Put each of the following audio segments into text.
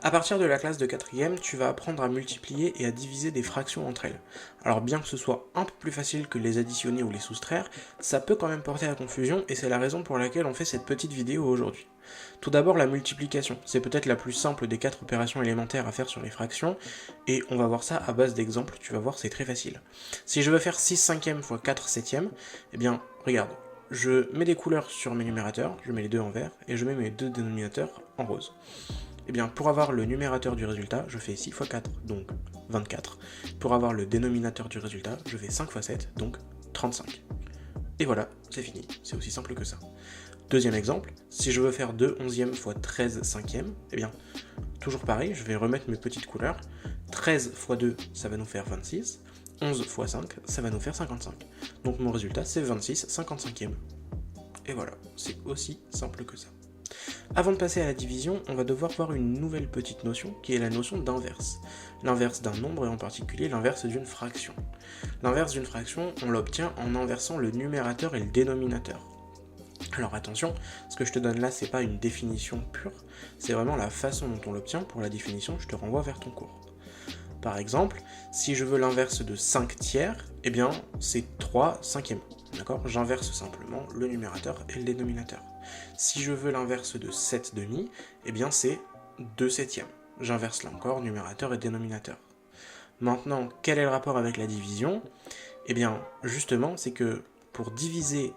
À partir de la classe de 4ème, tu vas apprendre à multiplier et à diviser des fractions entre elles. Alors bien que ce soit un peu plus facile que les additionner ou les soustraire, ça peut quand même porter à confusion et c'est la raison pour laquelle on fait cette petite vidéo aujourd'hui. Tout d'abord la multiplication, c'est peut-être la plus simple des 4 opérations élémentaires à faire sur les fractions, et on va voir ça à base d'exemples, tu vas voir c'est très facile. Si je veux faire 6 cinquièmes fois 4 septièmes, eh bien regarde, je mets des couleurs sur mes numérateurs, je mets les deux en vert, et je mets mes deux dénominateurs en rose. Eh bien, pour avoir le numérateur du résultat, je fais 6 fois 4, donc 24. Pour avoir le dénominateur du résultat, je fais 5 fois 7, donc 35. Et voilà, c'est fini, c'est aussi simple que ça. Deuxième exemple, si je veux faire 2 onzièmes fois 13 cinquièmes, eh bien, toujours pareil, je vais remettre mes petites couleurs. 13 fois 2, ça va nous faire 26. 11 fois 5, ça va nous faire 55. Donc mon résultat, c'est 26 55e. Et voilà, c'est aussi simple que ça. Avant de passer à la division, on va devoir voir une nouvelle petite notion qui est la notion d'inverse. L'inverse d'un nombre et en particulier l'inverse d'une fraction. L'inverse d'une fraction, on l'obtient en inversant le numérateur et le dénominateur. Alors attention, ce que je te donne là, c'est pas une définition pure, c'est vraiment la façon dont on l'obtient. Pour la définition, je te renvoie vers ton cours. Par exemple, si je veux l'inverse de 5 tiers, eh bien c'est 3 cinquièmes. D'accord ? J'inverse simplement le numérateur et le dénominateur. Si je veux l'inverse de 7 demi, eh bien c'est 2 septièmes. J'inverse là encore numérateur et dénominateur. Maintenant, quel est le rapport avec la division ? Eh bien, justement, c'est que pour diviser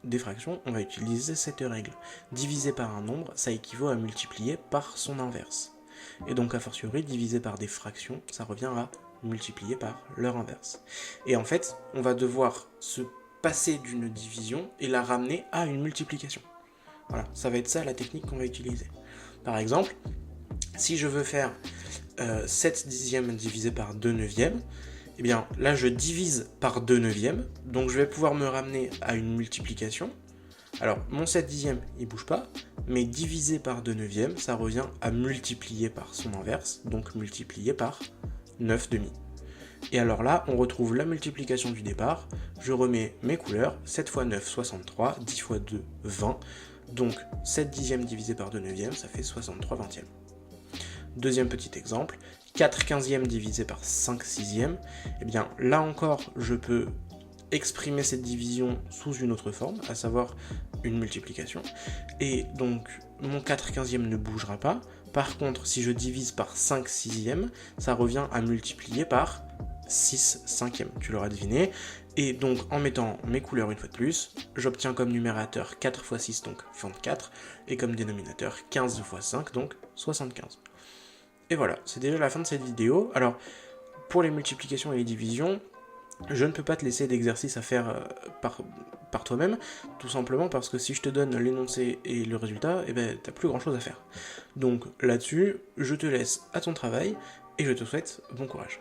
des fractions, on va utiliser cette règle. Diviser par un nombre, ça équivaut à multiplier par son inverse. Et donc, a fortiori, diviser par des fractions, ça revient à multiplier par leur inverse. Et en fait, on va devoir se passer d'une division et la ramener à une multiplication. Voilà, ça va être ça la technique qu'on va utiliser. Par exemple, si je veux faire 7 dixièmes divisé par 2 neuvièmes, eh bien là je divise par 2 neuvièmes, donc je vais pouvoir me ramener à une multiplication. Alors mon 7 dixièmes il bouge pas, mais divisé par 2 neuvièmes, ça revient à multiplier par son inverse, donc multiplier par 9 demi. Et alors là, on retrouve la multiplication du départ, je remets mes couleurs, 7 fois 9, 63, 10 fois 2, 20, donc 7 dixièmes divisé par 2 neuvièmes, ça fait 63 vingtièmes. Deuxième petit exemple, 4 quinzièmes divisé par 5 sixièmes, et bien là encore, je peux exprimer cette division sous une autre forme, à savoir une multiplication, et donc mon 4 quinzièmes ne bougera pas. Par contre, si je divise par 5 sixièmes, ça revient à multiplier par 6 cinquièmes, tu l'auras deviné, et donc en mettant mes couleurs une fois de plus, j'obtiens comme numérateur 4 fois 6, donc 24, et comme dénominateur 15 fois 5, donc 75. Et voilà, c'est déjà la fin de cette vidéo. Alors, pour les multiplications et les divisions, je ne peux pas te laisser d'exercice à faire par toi-même, tout simplement parce que si je te donne l'énoncé et le résultat, eh ben, t'as plus grand chose à faire. Donc là-dessus, je te laisse à ton travail, et je te souhaite bon courage.